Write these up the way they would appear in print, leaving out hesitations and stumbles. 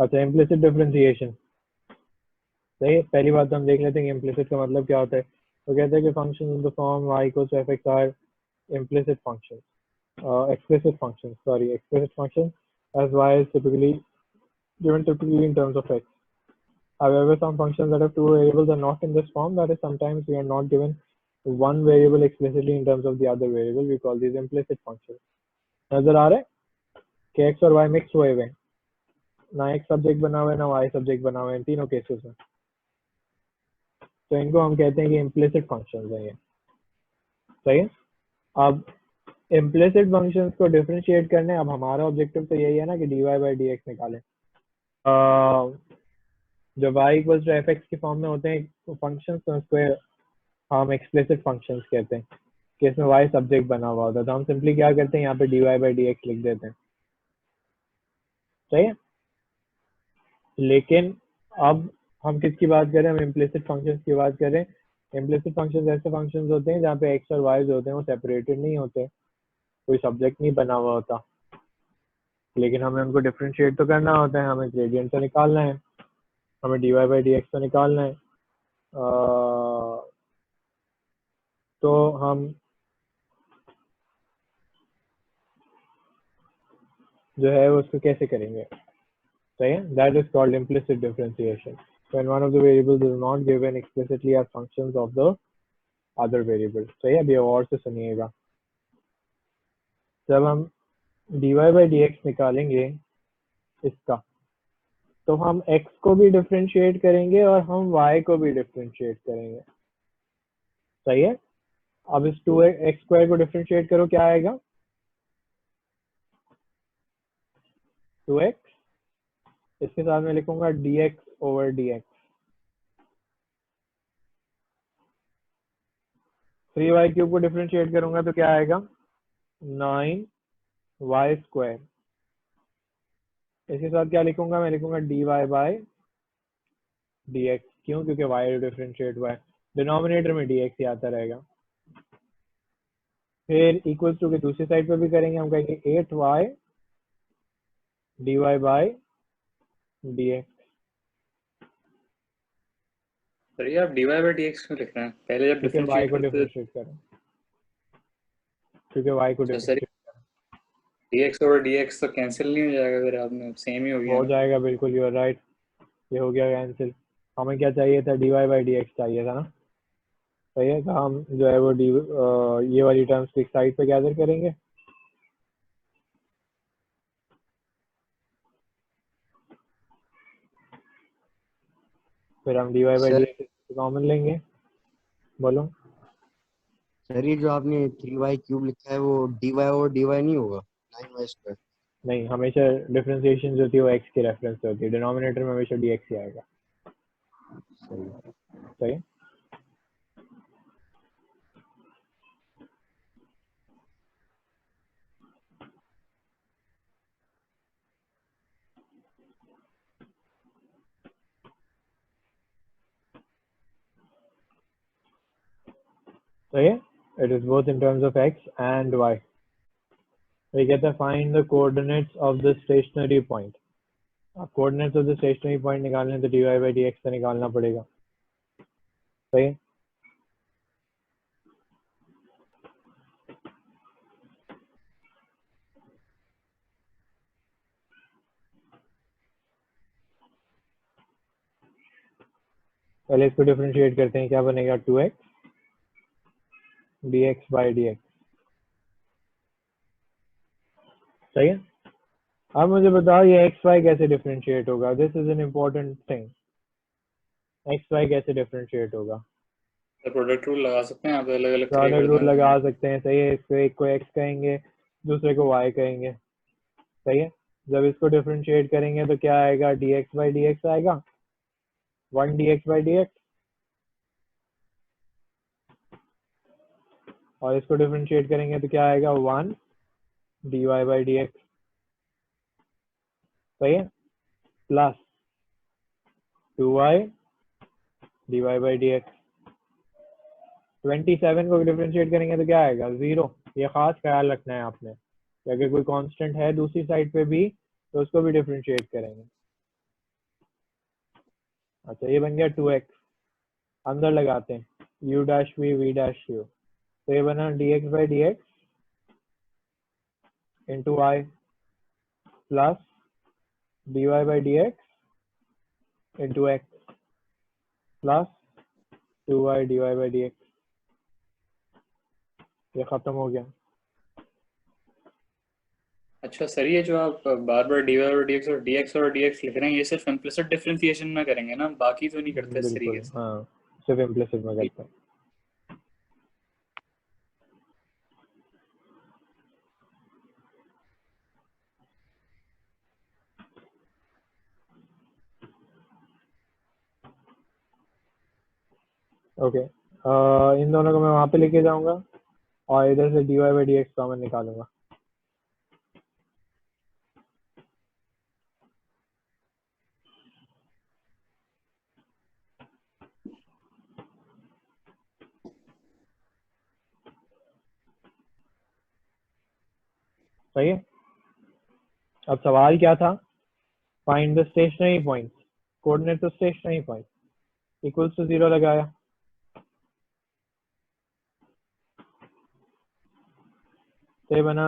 अच्छा, implicit differentiation. सही है, पहली बात तो हम देख लेते हैं कि इम्प्लिसिट का मतलब क्या होता है। तो कहते हैं कि function in the form y equals to fx are implicit functions, explicit functions, sorry, explicit functions, as y is typically given typically in terms of x. However, some functions that have two variables are not in this form. That is, sometimes we are not given one variable explicitly in terms of the other variable. We call these implicit functions. नजर आ रहा है कि x और y mix हुए हुए हैं, ना x subject बना हुआ है ना y सब्जेक्ट बना हुआ है इन तीनों केसेस में। तो इनको हम कहते हैं कि implicit functions हैं ये। सही है। अब implicit functions को डिफरेंशिएट करने, अब हमारा ऑब्जेक्टिव तो यही है ना कि dy by dx निकालें। जब y इक्वल्स टू fx के फॉर्म में होते हैं फंक्शंस तो उसको हम एक्सप्लिसिट फंक्शंस कहते हैं कि इसमें y सब्जेक्ट बना हुआ होता है। तो हम सिंपली क्या करते हैं, यहाँ पे dy by dx लिख देते हैं। सही है। लेकिन अब हम किसकी बात करें, हम इम्प्लिसिट फंक्शंस की बात करें। इम्प्लिसिट फंक्शंस ऐसे फंक्शंस होते हैं जहाँ पे x और y जो होते हैं वो सेपरेटेड नहीं होते, कोई सब्जेक्ट नहीं बना हुआ होता, लेकिन हमें उनको डिफरेंशिएट तो करना होता है, हमें ग्रेडियंट तो निकालना है, हमें dy by dx तो निकालना है। तो हम जो है उसको कैसे करेंगे। सही है, that is called implicit differentiation, when one of the variables is not given explicitly as functions of the other variable। सही है, अभी और से सुनिएगा। जब हम dy by dx निकालेंगे इसका, तो हम x को भी डिफरेंशिएट करेंगे और हम y को भी डिफरेंशिएट करेंगे। सही है। अब इस 2x² को डिफरेंशिएट करो, क्या आएगा 2x, इसके साथ में लिखूंगा dx over dx। 3y³ को डिफरेंशिएट करूंगा तो क्या आएगा 9y²। इसके साथ क्या लिखूंगा, मैं लिखूंगा dy by dx। क्यों, क्योंकि y डिफरेंशिएट हुआ है, डिनोमिनेटर में dx ही आता रहेगा। फिर इक्वल टू के दूसरी साइड पे भी करेंगे, हम कहेंगे 8y dy by dx। Sir ये आप dy by dx क्यों लिख रहे हैं, पहले जब क्योंकि y डिफरेंशिएट को करते डिफरेंशिएट करें, क्योंकि y को sir differentiate dx over dx तो कैंसिल नहीं हो जाएगा, फिर आपने सेम ही हो गया हो ना। जाएगा, बिल्कुल यू आर राइट, ये हो गया कैंसिल। हमें क्या चाहिए था, dy by dx चाहिए था ना। सही है, तो हम जो है वो ये वाली टर्म्स एक साइड पे गैदर करेंगे। फिर हम dy by sir dx common लेंगे। बोलो। सर ये जो आपने 3y³ लिखा है वो dy और dy नहीं होगा 9y²। नहीं, हमेशा डिफरेंशिएशन जो होती है वो x के रेफरेंस से होती है, डिनोमिनेटर में हमेशा dx ही आएगा। सही। सही है। सही है, it is both in terms of x and y। ये कहता है find the coordinates of the stationary point। अब coordinates of the stationary point निकालने तो dy by dx से निकालना पड़ेगा। सही है। पहले इसको डिफरेंशिएट करते हैं, क्या बनेगा 2x dx by dx। सही है। अब मुझे बताओ ये एक्स वाई कैसे डिफरेंशिएट होगा, this is an important thing. X y कैसे डिफरेंशिएट होगा, सर प्रोडक्ट रूल लगा सकते हैं आप, अलग अलग क्रिएट प्रोडक्ट कर रूल लगा दें। सकते हैं। सही है, इसको एक को एक्स कहेंगे, दूसरे को वाई कहेंगे। सही है। जब इसको डिफरेंशिएट करेंगे तो क्या आएगा, D x by d x आएगा, 1 dx by dx। और इसको डिफरेंशिएट करेंगे तो क्या आएगा 1 dy by dx। सही है, plus 2y dy by dx। 27 को डिफरेंशिएट करेंगे तो क्या आएगा 0। ये खास ख्याल रखना है आपने कि अगर कोई कांस्टेंट है दूसरी साइड पे भी तो उसको भी डिफरेंशिएट करेंगे। अच्छा ये बन गया 2x, अंदर लगाते हैं u dash v dash u, तो ये बना dx by d x into y plus dy by d x into x plus 2y dy by d x. ये खत्म हो गया। अच्छा सर, ये जो आप बार बार dy और dx लिख रहे हैं, ये सिर्फ इम्प्लिसिट डिफरेंशिएशन में करेंगे ना, बाकी तो नहीं करते इस बिल्कुल तरीके से? हाँ, सिर्फ इम्प्लिसिट में करते हैं। ओके इन दोनों को मैं वहां पे लेके जाऊंगा और इधर से dy by d x common निकालूंगा। सही है। अब सवाल क्या था, find the stationary point, coordinate तो स्टेशनरी पॉइंट इक्वल्स टू 0 लगाया, तो ये बना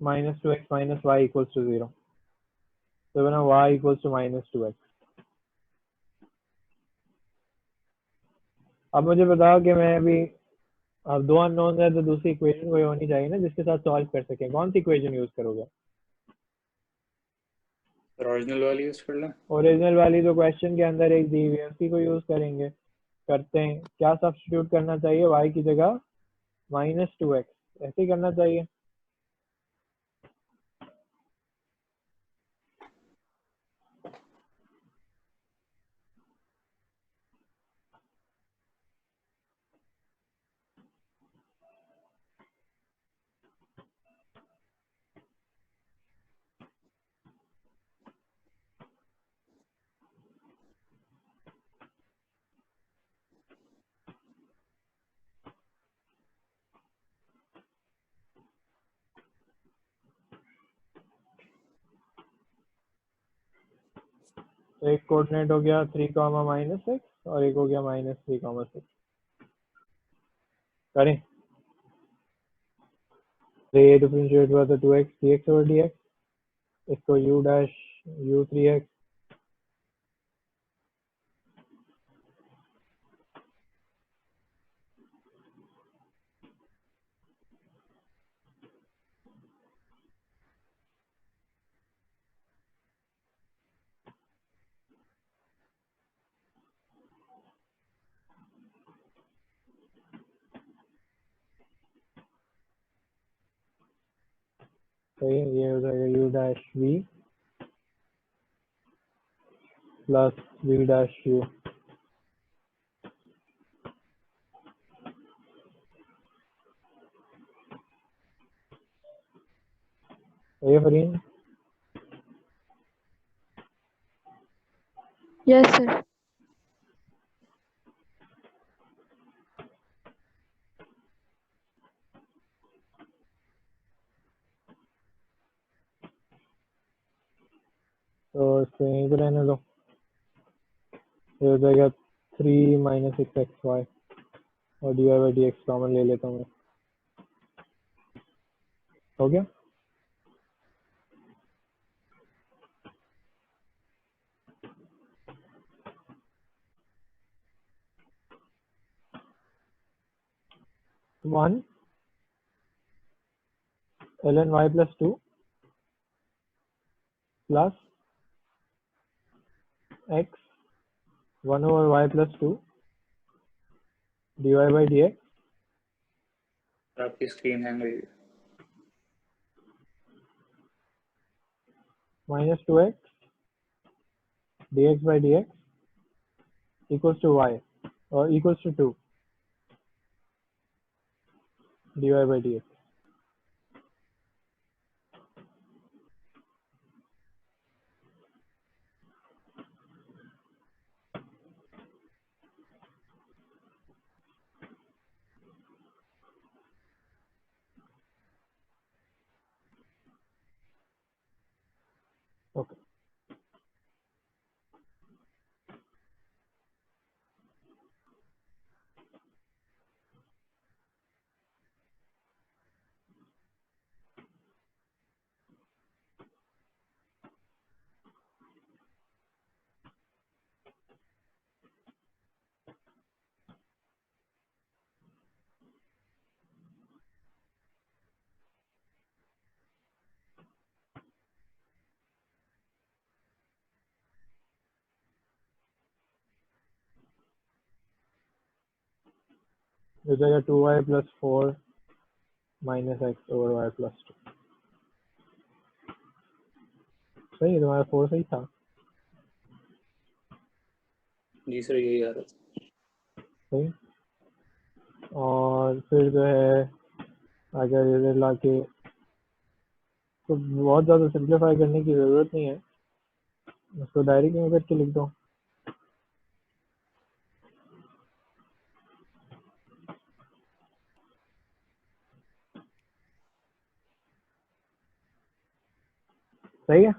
-2x minus Y equals to 0, तो बना y इक्वल्स टू -2x। अब मुझे बताओ कि मैं अभी, अब दो अननोन है तो दूसरी इक्वेशन कोई होनी चाहिए ना जिसके साथ सॉल्व कर सके, कौन सी इक्वेशन यूज करोगे? ओरिजिनल वाली यूज कर लें। ओरिजिनल वाली जो क्वेश्चन के अंदर एक दी हुई है उसी को यूज करेंगे। करते हैं, क्या सब्स्टिट्यूट करना चाहिए y की जगह -2x, ऐसे ही करना चाहिए। तो एक कोऑर्डिनेट हो गया 3, -6 और एक हो गया -3, 6। करें, तो ये डिफरेंशिएट हुआ था 2x dx ओवर dx, इसको u डैश u 3x सही है, ये हो जाएगा u dash v plus v dash u। सही है फरीन? Yes sir. तो इसको यहीं पे रहने दो, ये हो जाएगा 3 -6xy और dy by d x common ले लेता हूँ मैं। हो गया। One ln y plus 2 plus x 1 over y plus 2 dy by d x आपकी स्क्रीन हैंग हुई है। -2x dx by d x equals to y और equals to 2 dy by d x. Okay हो जाएगा 2y plus 4 minus x over y plus 2। सही है, तुम्हारा 4 सही था। जी सर यही आ रहा था। सही। और फिर जो है अगर इधर लाके तो बहुत ज़्यादा सिंप्लीफाई करने की ज़रूरत नहीं है, उसको डायरेक्ट में करके लिख दो। सही है।